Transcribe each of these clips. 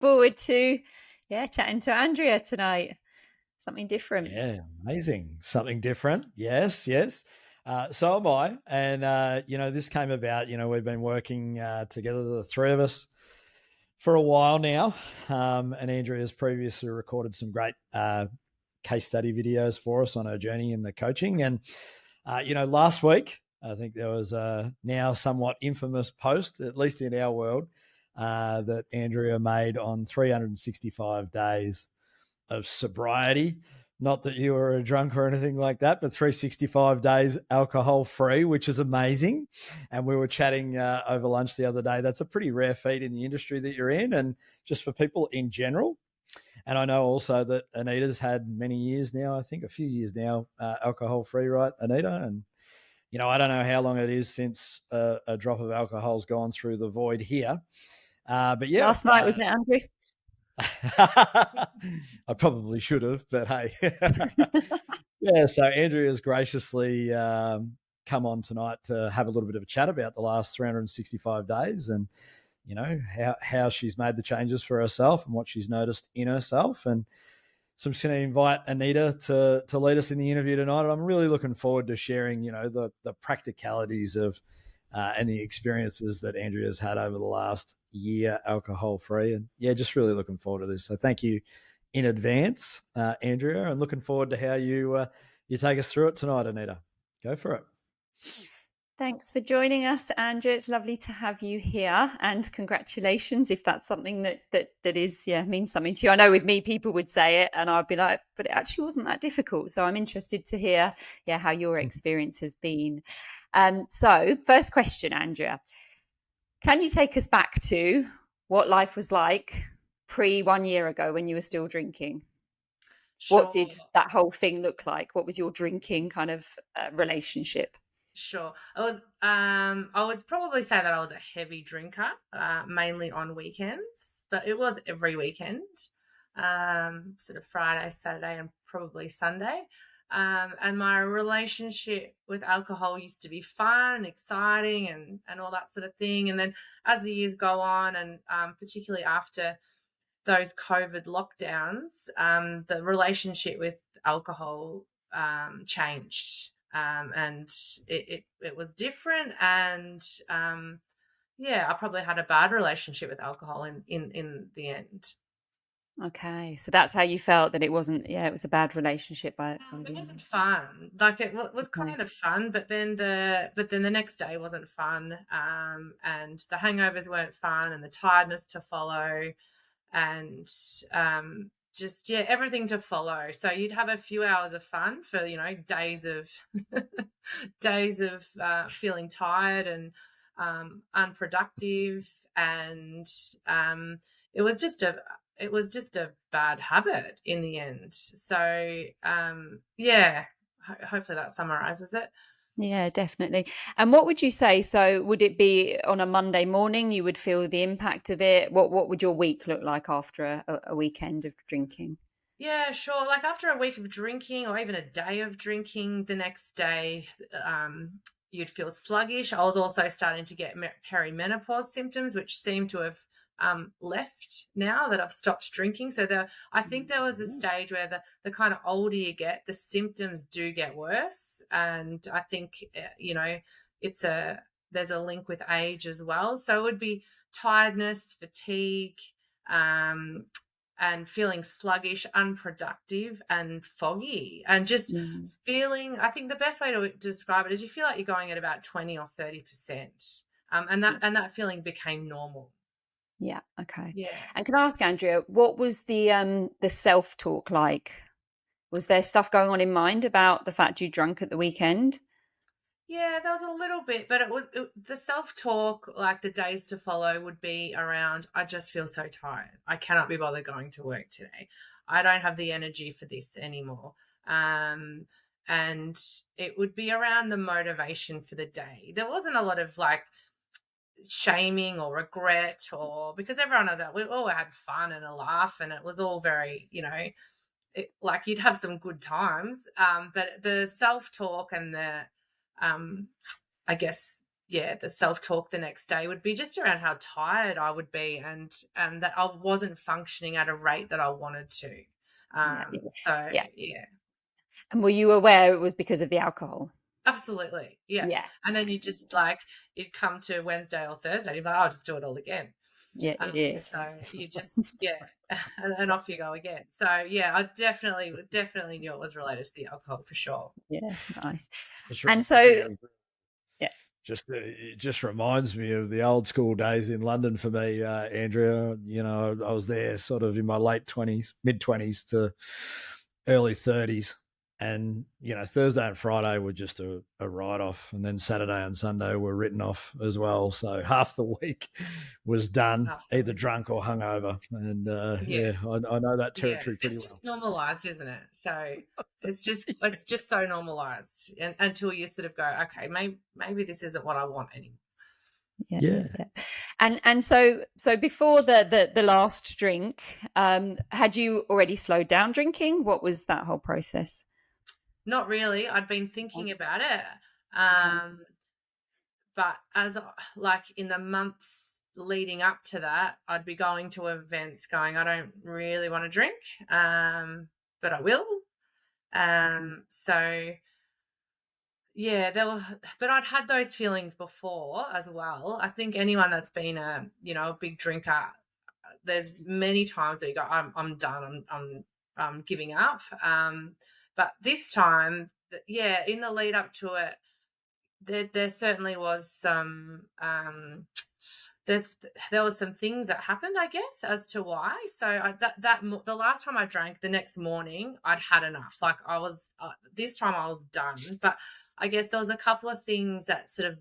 forward to, chatting to Andrea tonight. Something different. Yeah, amazing. Something different. Yes, yes. So am I. And, this came about, we've been working together, the three of us, for a while now. And Andrea's previously recorded some great case study videos for us on her journey in the coaching. And, last week, I think there was a now somewhat infamous post, at least in our world, that Andrea made on 365 days of sobriety. Not that you were a drunk or anything like that, but 365 days alcohol free, which is amazing. And we were chatting over lunch the other day. That's a pretty rare feat in the industry that you're in, and just for people in general. And I know also that Anita's had many years now, I think a few years now, alcohol free, right, Anita? And, I don't know how long it is since a drop of alcohol's gone through the void here. But yeah, Last night, wasn't it, Andrew? I probably should have, but hey. Yeah, so Andrea has graciously come on tonight to have a little bit of a chat about the last 365 days and, how she's made the changes for herself and what she's noticed in herself. And so I'm just going to invite Anita to lead us in the interview tonight. And I'm really looking forward to sharing, the practicalities of and the experiences that Andrea's had over the last year alcohol free. And yeah, just really looking forward to this. So thank you in advance, Andrea, and looking forward to how you take us through it tonight, Anita. Go for it. Thanks for joining us, Andrea. It's lovely to have you here, and congratulations if that's something that is means something to you. I know with me, people would say it, and I'd be like, but it actually wasn't that difficult. So I'm interested to hear, how your experience has been. So first question, Andrea, can you take us back to what life was like pre 1 year ago when you were still drinking? Sure. What did that whole thing look like? What was your drinking kind of relationship? Sure. I would probably say that I was a heavy drinker, mainly on weekends, but it was every weekend, sort of Friday, Saturday, and probably Sunday. And my relationship with alcohol used to be fun and exciting and all that sort of thing. And then as the years go on, and particularly after those COVID lockdowns, the relationship with alcohol changed. And it was different. And I probably had a bad relationship with alcohol in the end. Okay, so that's how you felt, that it wasn't. Yeah, it was a bad relationship by It the wasn't end. fun. Like it was Okay. kind of fun, but then the next day wasn't fun. And the hangovers weren't fun, and the tiredness to follow, and everything to follow. So you'd have a few hours of fun for days of feeling tired and unproductive, and it was just a bad habit in the end. So hopefully that summarizes it. Yeah, definitely. And what would you say? So would it be on a Monday morning you would feel the impact of it? What would your week look like after a weekend of drinking? Yeah, sure. Like after a week of drinking or even a day of drinking, the next day you'd feel sluggish. I was also starting to get perimenopause symptoms, which seem to have left now that I've stopped drinking. So I think there was a stage where the kind of older you get, the symptoms do get worse. And I think, there's a link with age as well. So it would be tiredness, fatigue, and feeling sluggish, unproductive, and foggy, and just feeling. I think the best way to describe it is you feel like you're going at about 20 or 30%, and that feeling became normal. Yeah. Okay. Yeah. And can I ask, Andrea, what was the self-talk like? Was there stuff going on in mind about the fact you drank at the weekend? Yeah, there was a little bit, but the self-talk, like the days to follow, would be around, I just feel so tired. I cannot be bothered going to work today. I don't have the energy for this anymore. And it would be around the motivation for the day. There wasn't a lot of like shaming or regret, or because everyone was out, we all had fun and a laugh, and it was all very, like you'd have some good times. But the self-talk and the I guess, the self-talk the next day would be just around how tired I would be, and that I wasn't functioning at a rate that I wanted to. Yeah, So yeah. yeah. And were you aware it was because of the alcohol? Absolutely. Yeah. Yeah, And then you just like, you'd come to Wednesday or Thursday, you'd be like, I'll just do it all again. yeah, it is. So you just, and off you go again. So yeah, I definitely knew it was related to the alcohol for sure. Yeah, nice. Just And reminds me so, of, yeah, it just reminds me of the old school days in London for me, Andrea. You know, I was there sort of in my late 20s, mid 20s to early 30s. And, you know, Thursday and Friday were just a write off. And then Saturday and Sunday were written off as well. So half the week was done, either drunk or hungover. And Yes. I know that territory pretty It's well. just normalized, isn't it? So it's just so normalized, and until you sort of go, okay, maybe this isn't what I want anymore. Yeah. And so before the last drink, had you already slowed down drinking? What was that whole process? Not really. I'd been thinking about it. But as like in the months leading up to that, I'd be going to events going, I don't really want to drink, but I will. So yeah, but I'd had those feelings before as well. I think anyone that's been a big drinker, there's many times where you go, I'm done, I'm giving up. But this time, in the lead up to it, there certainly was some there was some things that happened, I guess, as to why. So the last time I drank, the next morning I'd had enough. Like I was this time I was done. But I guess there was a couple of things that sort of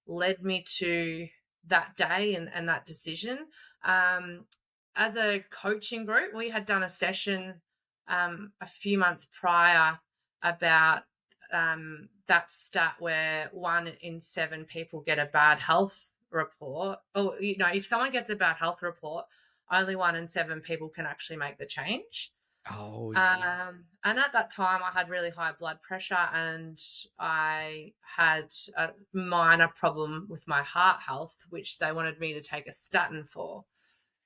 led me to that day and that decision. As a coaching group, we had done a session a few months prior about that stat where 1 in 7 people get a bad health report. Or, if someone gets a bad health report, only 1 in 7 people can actually make the change. Oh, yeah. And at that time, I had really high blood pressure, and I had a minor problem with my heart health, which they wanted me to take a statin for.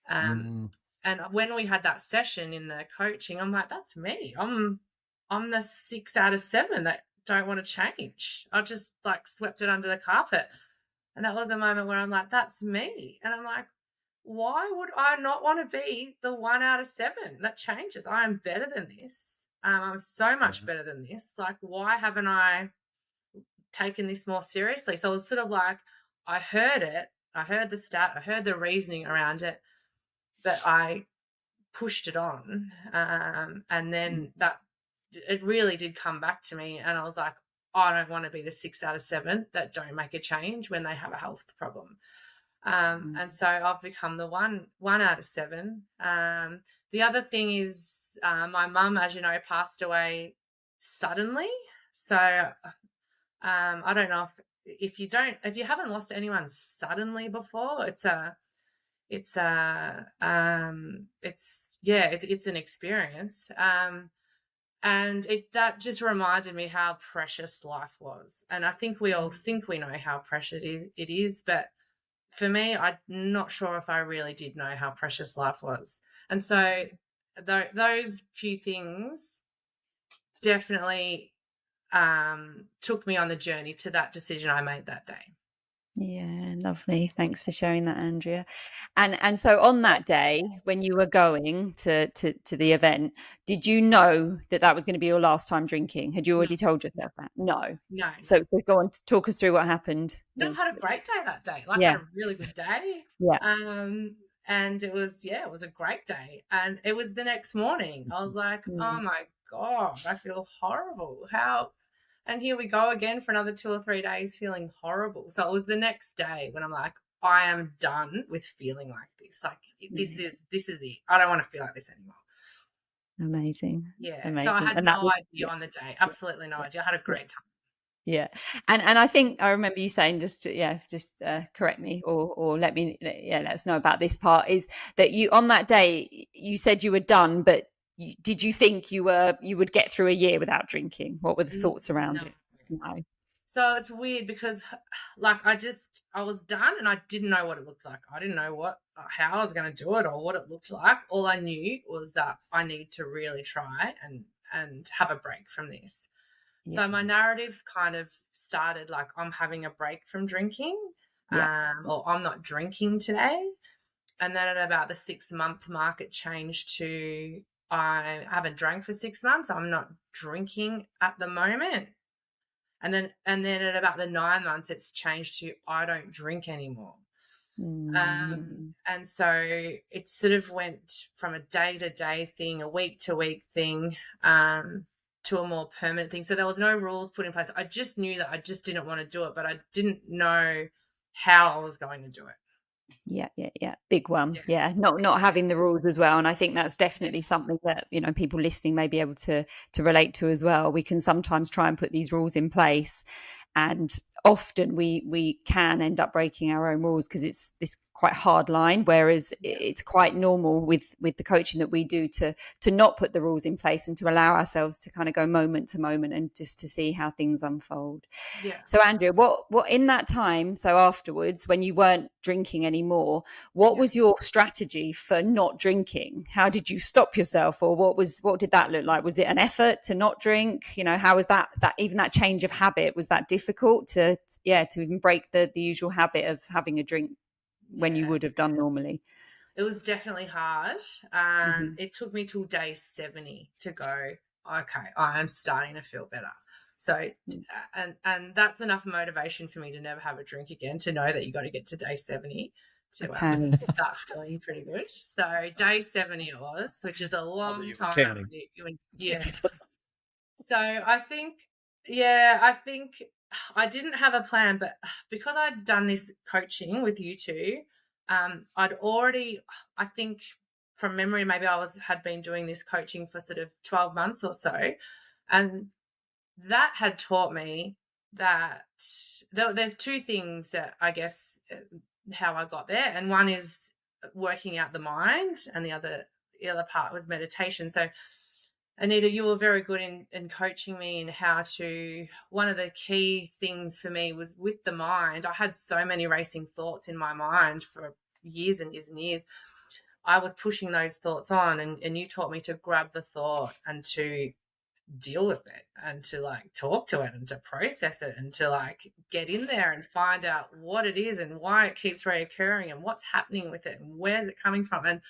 And when we had that session in the coaching, I'm like, that's me. I'm the 6 out of 7 that don't want to change. I just like swept it under the carpet. And that was a moment where I'm like, that's me. And I'm like, why would I not want to be the 1 out of 7 that changes? I am better than this. I'm so much better than this. Like, why haven't I taken this more seriously? So it was sort of like, I heard it. I heard the stat. I heard the reasoning around it, but I pushed it on. And then it really did come back to me. And I was like, I don't want to be the 6 out of 7 that don't make a change when they have a health problem. And so I've become the one out of 7. The other thing is my mum, as you know, passed away suddenly. So I don't know if you haven't lost anyone suddenly before, it's an experience. And that just reminded me how precious life was. And I think we all think we know how precious it is, but for me, I'm not sure if I really did know how precious life was. And so those few things definitely took me on the journey to that decision I made that day. Yeah, lovely. Thanks for sharing that, Andrea. And so on that day, when you were going to the event, did you know that was going to be your last time drinking? Had you already told yourself that? No. So go on, talk us through what happened. No, I had a great day that day. I had a really good day. Yeah. And it was a great day. And it was the next morning. I was like, oh my God, I feel horrible. And here we go again for another 2 or 3 days feeling horrible. So it was the next day when I'm like, I am done with feeling like this. Like this is it. I don't want to feel like this anymore. Amazing. Yeah. Amazing. So I had no idea on the day. Absolutely no idea. I had a great time. Yeah. And I think I remember you saying, just correct me or let us know about this part, is that you, on that day, you said you were done, but did you think you would get through a year without drinking? What were the thoughts around it? No. So it's weird because, like, I was done and I didn't know what it looked like. I didn't know how I was going to do it or what it looked like. All I knew was that I need to really try and have a break from this. Yeah. So my narratives kind of started like I'm having a break from drinking, Yeah. or I'm not drinking today. And then at about the 6-month mark, it changed to I haven't drank for 6 months. I'm not drinking at the moment. And then at about the 9 months, it's changed to I don't drink anymore. And so it sort of went from a day-to-day thing, a week-to-week thing, to a more permanent thing. So there was no rules put in place. I just knew that I just didn't want to do it, but I didn't know how I was going to do it. Yeah. Big one. Yeah. Not having the rules as well. And I think that's definitely something that, people listening may be able to relate to as well. We can sometimes try and put these rules in place, and often we can end up breaking our own rules because it's this quite hard line, whereas it's quite normal with the coaching that we do to not put the rules in place and to allow ourselves to kind of go moment to moment and just to see how things unfold. Yeah. So Andrea, what in that time, so afterwards when you weren't drinking anymore, what was your strategy for not drinking? How did you stop yourself, or what did that look like? Was it an effort to not drink? How was that even that change of habit, was that difficult to even break the usual habit of having a drink when you would have done normally? It was definitely hard. It took me till day 70 to go, okay, I'm starting to feel better. So, and that's enough motivation for me to never have a drink again, to know that you got to get to day 70 to start feeling pretty good. So day 70 it was, which is a long time. Yeah. So I think I didn't have a plan, but because I'd done this coaching with you two, I'd already, I think from memory, maybe had been doing this coaching for sort of 12 months or so. And that had taught me that there's two things that I guess how I got there. And one is working out the mind, and the other part was meditation. So Anita, you were very good in coaching me in how to, one of the key things for me was with the mind. I had so many racing thoughts in my mind for years and years and years. I was pushing those thoughts on, and you taught me to grab the thought and to deal with it and to like talk to it and to process it and to like get in there and find out what it is and why it keeps reoccurring and what's happening with it and where's it coming from. And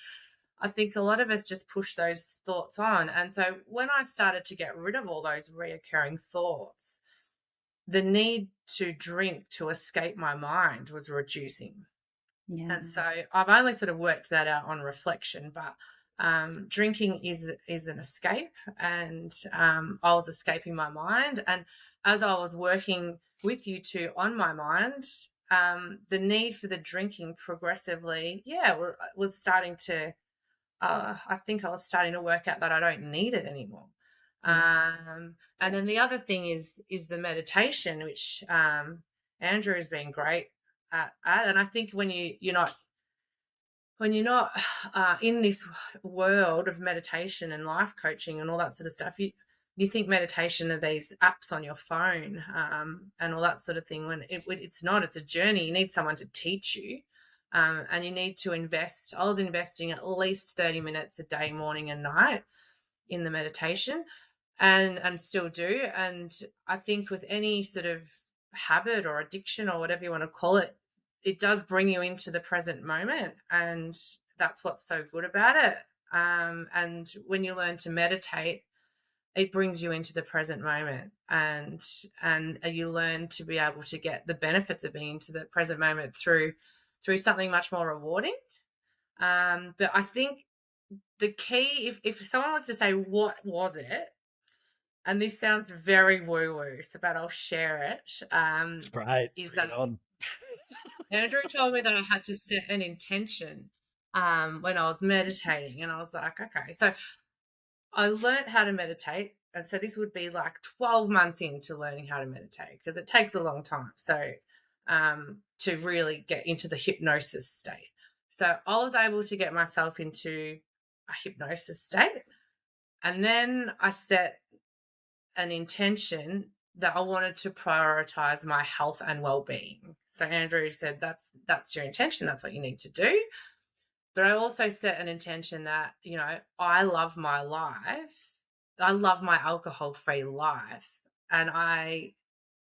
I think a lot of us just push those thoughts on. And so when I started to get rid of all those reoccurring thoughts, the need to drink to escape my mind was reducing. Yeah. And so I've only sort of worked that out on reflection, but drinking is an escape, and I was escaping my mind. And as I was working with you two on my mind, the need for the drinking progressively, was starting to, I think I was starting to work out that I don't need it anymore. And then the other thing is the meditation, which Andrew has been great at. And I think when you're not in this world of meditation and life coaching and all that sort of stuff, you think meditation are these apps on your phone, and all that sort of thing, when it's not. It's a journey. You need someone to teach you, and you need to invest. I was investing at least 30 minutes a day, morning and night, in the meditation, and still do. And I think with any sort of habit or addiction or whatever you want to call it, it does bring you into the present moment, and that's what's so good about it. And when you learn to meditate, it brings you into the present moment, and you learn to be able to get the benefits of being into the present moment through something much more rewarding. But I think the key, if someone was to say what was it, and this sounds very woo-woo, so but I'll share it. It's great. Is Bring that it on. Andrew told me that I had to set an intention when I was meditating, and I was like, okay. So I learned how to meditate, and so this would be like 12 months into learning how to meditate, because it takes a long time. So to really get into the hypnosis state. So I was able to get myself into a hypnosis state, and then I set an intention that I wanted to prioritize my health and well-being. So Andrew said that's your intention, that's what you need to do. But I also set an intention that, I love my life. I love my alcohol-free life, and I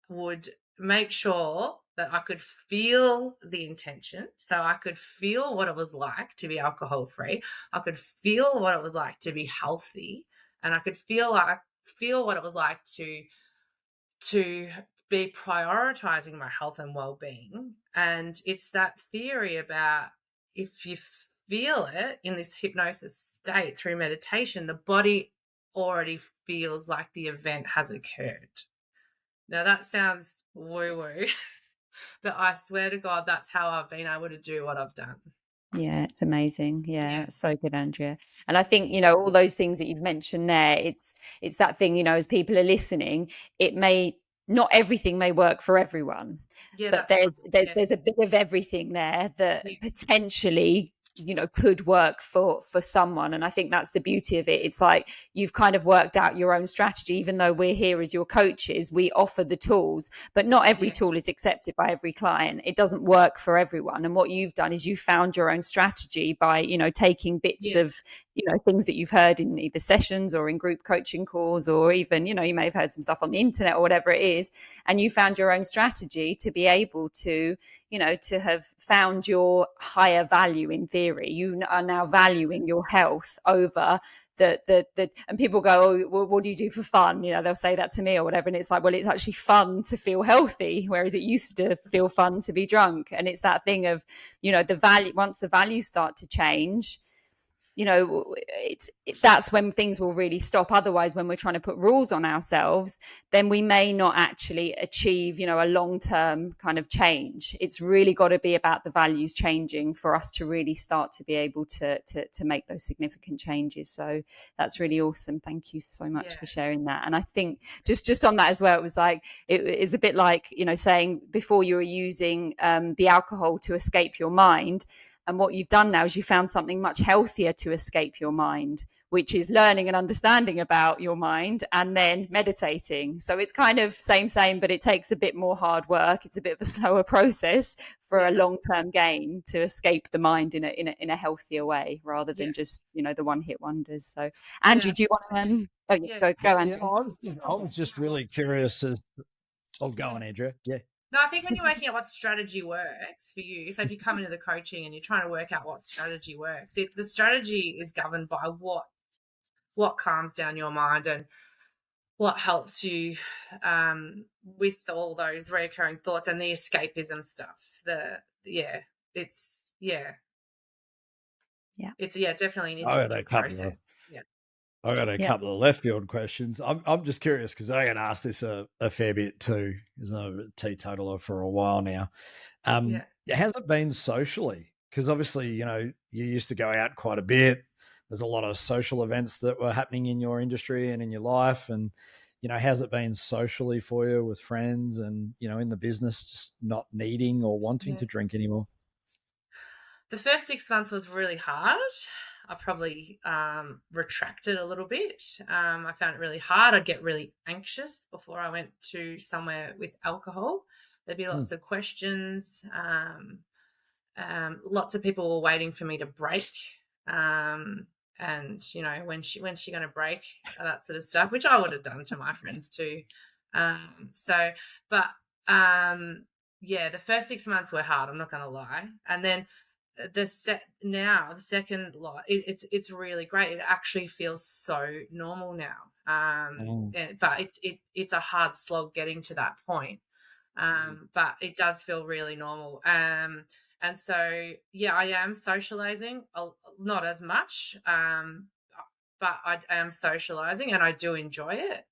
would make sure that I could feel the intention. So I could feel what it was like to be alcohol free. I could feel what it was like to be healthy. And I could feel what it was like to be prioritizing my health and well-being. And it's that theory about, if you feel it in this hypnosis state through meditation, the body already feels like the event has occurred. Now that sounds woo-woo, but I swear to God, that's how I've been able to do what I've done. Yeah, it's amazing. Yeah, Yeah. it's so good, Andrea. And I think, all those things that you've mentioned there, it's that thing, as people are listening, it may not everything may work for everyone, Yeah, but that's there's true. there's, Yeah. there's a bit of everything there that Yeah. potentially could work for someone. And I think that's the beauty of it. It's like you've kind of worked out your own strategy. Even though we're here as your coaches, we offer the tools, but not every tool Yes. is accepted by every client. It doesn't work for everyone. And what you've done is you found your own strategy by taking bits Yeah. of things that you've heard in either sessions or in group coaching calls, or even you may have heard some stuff on the internet or whatever it is, and you found your own strategy to be able to to have found your higher value. In theory, you are now valuing your health over the and people go, oh, well, what do you do for fun? They'll say that to me or whatever, and it's like, well, it's actually fun to feel healthy, whereas it used to feel fun to be drunk. And it's that thing of the value. Once the values start to change, that's when things will really stop. Otherwise, when we're trying to put rules on ourselves, then we may not actually achieve a long-term kind of change. It's really got to be about the values changing for us to really start to be able to make those significant changes. So that's really awesome. Thank you so much Yeah. for sharing that. And I think just on that as well, it was like, it is a bit like saying before you were using the alcohol to escape your mind. And what you've done now is you found something much healthier to escape your mind, which is learning and understanding about your mind and then meditating. So it's kind of same, but it takes a bit more hard work. It's a bit of a slower process for a long-term gain to escape the mind in a healthier way, rather than just, the one-hit wonders. So, Andrew, do you want to go, Andrew? I was just really curious as go on, Andrea. Yeah. No, I think when you're working out what strategy works for you, so if you come into the coaching and you're trying to work out what strategy works, the strategy is governed by what calms down your mind and what helps you with all those recurring thoughts and the escapism stuff. It's definitely an interactive process. Yeah. I got a couple of left field questions. I'm just curious because I get asked this a fair bit too, because I'm a teetotaler for a while now. How's it been socially? Because obviously, you used to go out quite a bit. There's a lot of social events that were happening in your industry and in your life. And, how's it been socially for you with friends and, in the business, just not needing or wanting to drink anymore? The first 6 months was really hard. I probably retracted a little bit. I found it really hard. I'd get really anxious before I went to somewhere with alcohol. There'd be lots of questions. Lots of people were waiting for me to break. And, when's she going to break? That sort of stuff, which I would have done to my friends too. The first 6 months were hard. I'm not going to lie. And then the second lot, it's really great. It actually feels so normal now. But it's a hard slog getting to that point. But it does feel really normal. And so I am socializing, not as much, but I am socializing and I do enjoy it.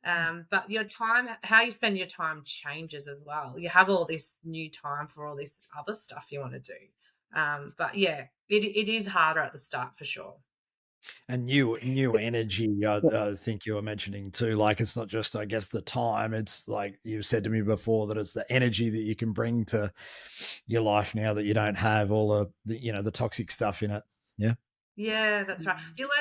But your time, how you spend your time changes as well. You have all this new time for all this other stuff you want to do. But it is harder at the start for sure. And new energy, I think you were mentioning too. Like, it's not just, I guess, the time. It's like you've said to me before that it's the energy that you can bring to your life now that you don't have all the toxic stuff in it. Yeah. Yeah, that's right.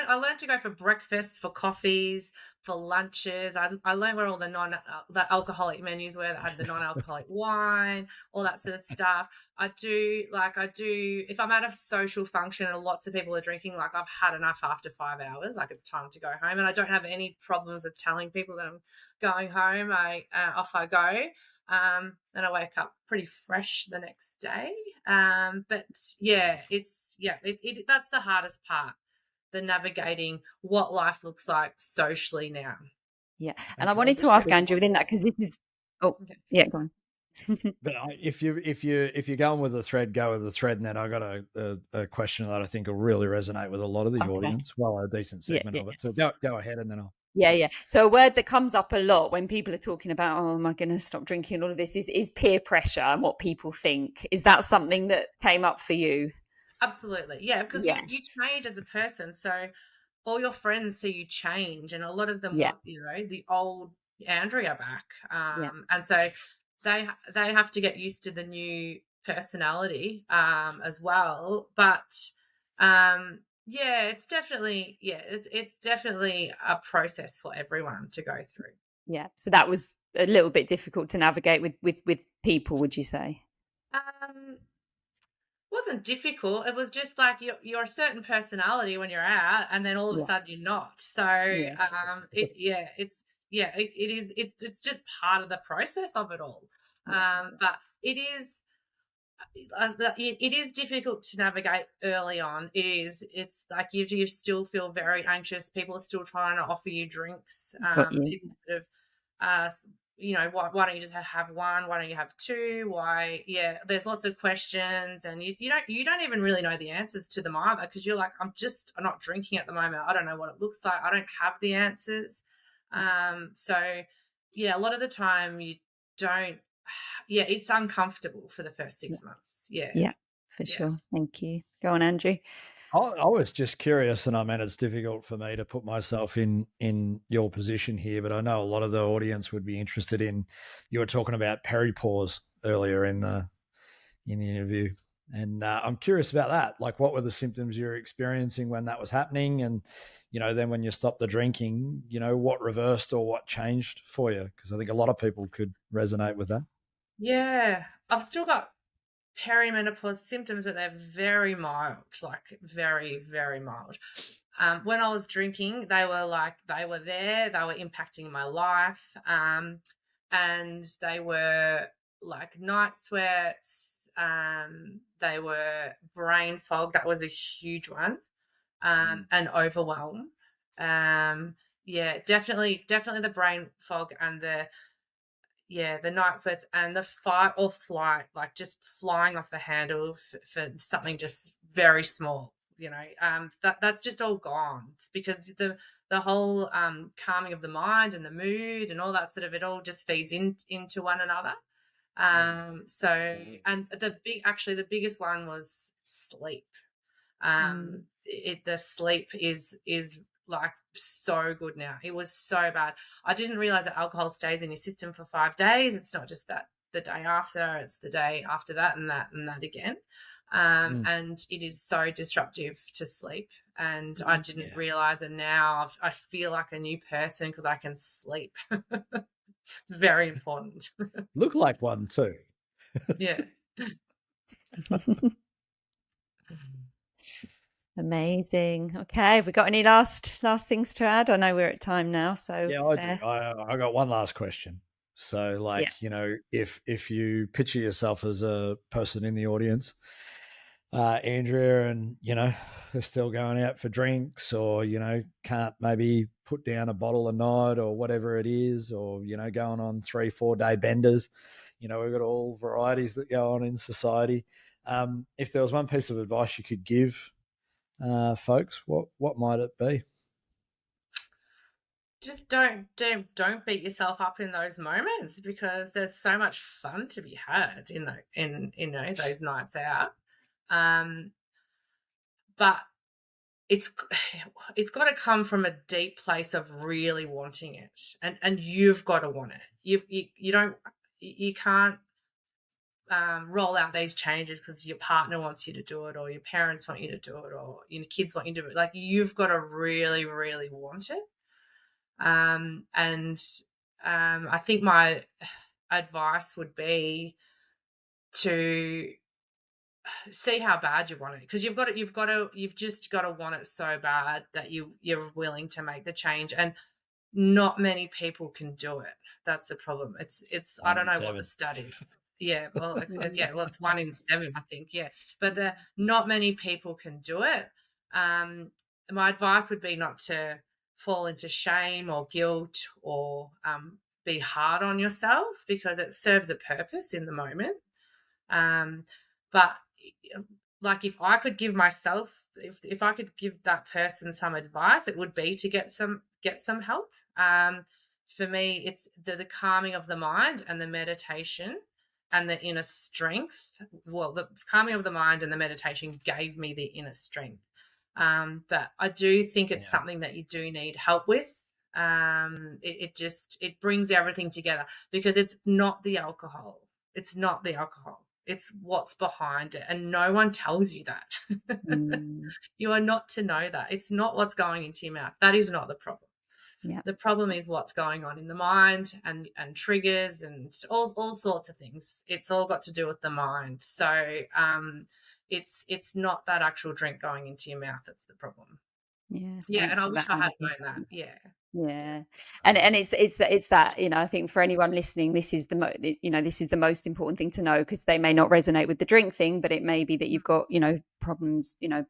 I learned to go for breakfasts, for coffees, for lunches. I learned where all the alcoholic menus were that had the non-alcoholic wine, all that sort of stuff. I do if I'm at a social function and lots of people are drinking, like I've had enough after 5 hours, like it's time to go home, and I don't have any problems with telling people that I'm going home. Off I go. And I wake up pretty fresh the next day. But yeah, that's the hardest part, the navigating what life looks like socially now. Yeah. And And I can I wanted to just get ask a Andrew within that, because this is, oh, Okay. yeah, go on. But if you're going with the thread, go with the thread. And then I got a question that I think will really resonate with a lot of the Okay. audience. Well, a decent Yeah, segment yeah. of it. So go ahead, and then I'll. Yeah. So a word that comes up a lot when people are talking about, oh, am I going to stop drinking and all of this is peer pressure and what people think. Is that something that came up for you? Absolutely. Yeah, because Yeah. you change as a person. So all your friends see you change, and a lot of them Yeah. want, the old Andrea back. Yeah. And so they have to get used to the new personality as well. But yeah, it's definitely a process for everyone to go through. Yeah. So that was a little bit difficult to navigate with people, would you say? Um, wasn't difficult. It was just like you're a certain personality when you're out, and then all of a Yeah. sudden you're not. So Yeah. it's just part of the process of it all. Yeah. But it is difficult to navigate early on. It's like you still feel very anxious. People are still trying to offer you drinks. Got you. People sort of why don't you just have one? Why don't you have two? Why? Yeah, there's lots of questions, and you don't even really know the answers to them either, because you're like, I'm not drinking at the moment. I don't know what it looks like. I don't have the answers. So yeah, a lot of the time you don't. Yeah, it's uncomfortable for the first Yeah. 6 months. Yeah, Yeah, for yeah. sure. Thank you. Go on, Andrew. I was just curious, and I mean, it's difficult for me to put myself in your position here, but I know a lot of the audience would be interested in. You were talking about peripause earlier in the interview, and I'm curious about that. Like, what were the symptoms you were experiencing when that was happening, and then when you stopped the drinking, what reversed or what changed for you? Because I think a lot of people could resonate with that. Yeah, I've still got perimenopause symptoms, but they're very mild, like very, very mild. When I was drinking, they were there, they were impacting my life. And they were like night sweats, they were brain fog, that was a huge one, and overwhelm. Yeah, definitely the brain fog and the night sweats and the fight or flight, like just flying off the handle for something just very small. That's just all gone. It's because the whole calming of the mind and the mood and all that sort of, it all just feeds into one another. So, and the biggest one was sleep. The sleep is like so good now. It was so bad. I didn't realize that alcohol stays in your system for 5 days. It's not just that the day after, it's the day after that and that and that again. And it is so disruptive to sleep. And I didn't realize it now. I feel like a new person because I can sleep. It's very important. Look like one too. Yeah. Amazing. Okay, have we got any last things to add? I know we're at time now, so Yeah, I do. I got one last question. So, like, if you picture yourself as a person in the audience, Andrea, and they're still going out for drinks, or can't maybe put down a bottle a night, or whatever it is, or going on 3-4 day benders. We've got all varieties that go on in society. If there was one piece of advice you could give folks, what might it be? Just don't beat yourself up in those moments, because there's so much fun to be had in those nights out. But it's got to come from a deep place of really wanting it, and you've got to want it. You can't roll out these changes because your partner wants you to do it, or your parents want you to do it, or your kids want you to do it. Like, you've got to really, really want it. And I think my advice would be to see how bad you want it, because you've just got to want it so bad that you're willing to make the change. And not many people can do it. That's the problem. It's I don't know what the studies. Yeah, well, it's 1 in 7, I think. Yeah, but not many people can do it. My advice would be not to fall into shame or guilt, or be hard on yourself, because it serves a purpose in the moment. But like, if I could give myself, if I could give that person some advice, it would be to get some help. For me, it's the calming of the mind and the meditation and the inner strength. Well, the calming of the mind and the meditation gave me the inner strength. But I do think it's something that you do need help with. It brings everything together, because it's not the alcohol. It's not the alcohol. It's what's behind it. And no one tells you that. You are not to know that. It's not what's going into your mouth. That is not the problem. Yeah. The problem is what's going on in the mind, and triggers and all sorts of things. It's all got to do with the mind. So it's not that actual drink going into your mouth that's the problem. Yeah, and I wish I had known that. Yeah, and it's that, I think for anyone listening, this is this is the most important thing to know, because they may not resonate with the drink thing, but it may be that you've got problems. It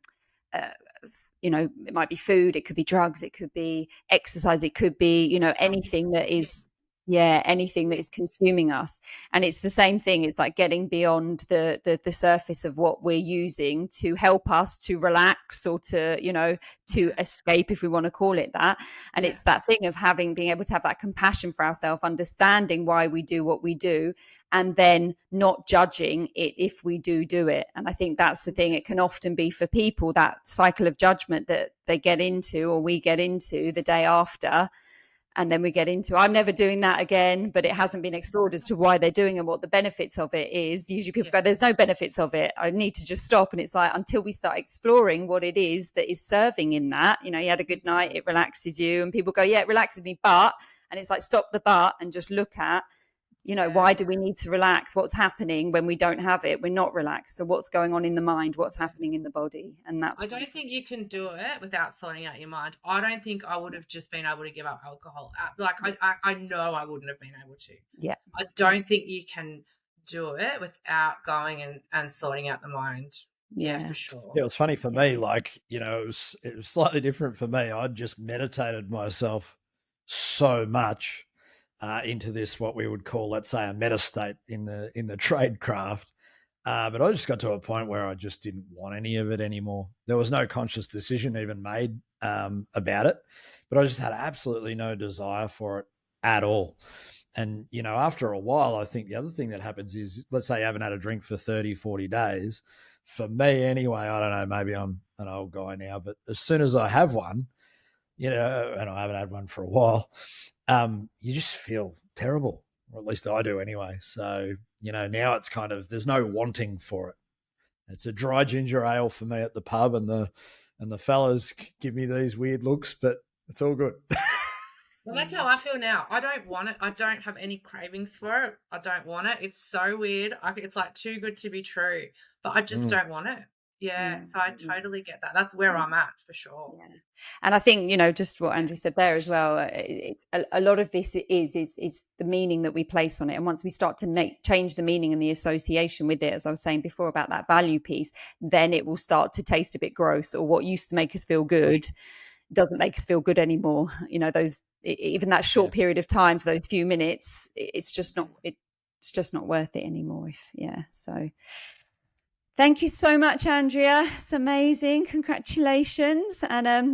might be food, it could be drugs, it could be exercise, it could be anything that is anything that is consuming us. And it's the same thing. It's like getting beyond the surface of what we're using to help us to relax, or to escape, if we want to call it that. And it's that thing of being able to have that compassion for ourselves, understanding why we do what we do, and then not judging it if we do it. And I think that's the thing. It can often be for people that cycle of judgment that they get into, or we get into the day after. And then we get into, I'm never doing that again, but it hasn't been explored as to why they're doing and what the benefits of it is. Usually people go, there's no benefits of it. I need to just stop. And it's like, until we start exploring what it is that is serving in that, you had a good night, it relaxes you. And people go, yeah, it relaxes me, but, and it's like, stop the but and just look at, why do we need to relax? What's happening when we don't have it? We're not relaxed. So what's going on in the mind? What's happening in the body? And that's, I don't think you can do it without sorting out your mind. I don't think I would have just been able to give up alcohol. Like, I know I wouldn't have been able to. Yeah. I don't think you can do it without going and sorting out the mind. Yeah, for sure. Yeah, it was funny for me. Like, it was slightly different for me. I'd just meditated myself so much into this, what we would call, let's say, a meta state in the trade craft. But I just got to a point where I just didn't want any of it anymore. There was no conscious decision even made about it, but I just had absolutely no desire for it at all. And, after a while, I think the other thing that happens is, let's say you haven't had a drink for 30, 40 days. For me anyway, I don't know, maybe I'm an old guy now, but as soon as I have one, and I haven't had one for a while, you just feel terrible, or at least I do anyway. So, now it's kind of, there's no wanting for it. It's a dry ginger ale for me at the pub, and the fellas give me these weird looks, but it's all good. Well, that's how I feel now. I don't want it. I don't have any cravings for it. I don't want it. It's so weird. It's like too good to be true, but I just don't want it. Yeah, so I totally get that. That's where I'm at, for sure. Yeah. And I think, just what Andrew said there as well, it's a lot of this is the meaning that we place on it. And once we start to change the meaning and the association with it, as I was saying before about that value piece, then it will start to taste a bit gross, or what used to make us feel good doesn't make us feel good anymore. Even that short period of time, for those few minutes, it's just not worth it anymore. So thank you so much, Andrea. It's amazing. Congratulations. And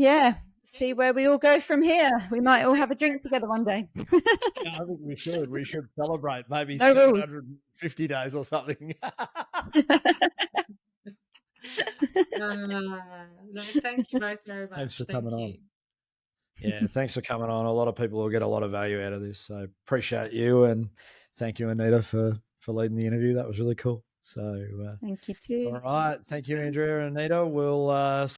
see where we all go from here. We might all have a drink together one day. I think we should. We should celebrate maybe 750 days or something. No, thank you both very much. Thanks for coming on. Yeah, thanks for coming on. A lot of people will get a lot of value out of this. So appreciate you, and thank you, Anita, for leading the interview. That was really cool. So, Thank you too. all right. Thank you, Andrea and Anita. We'll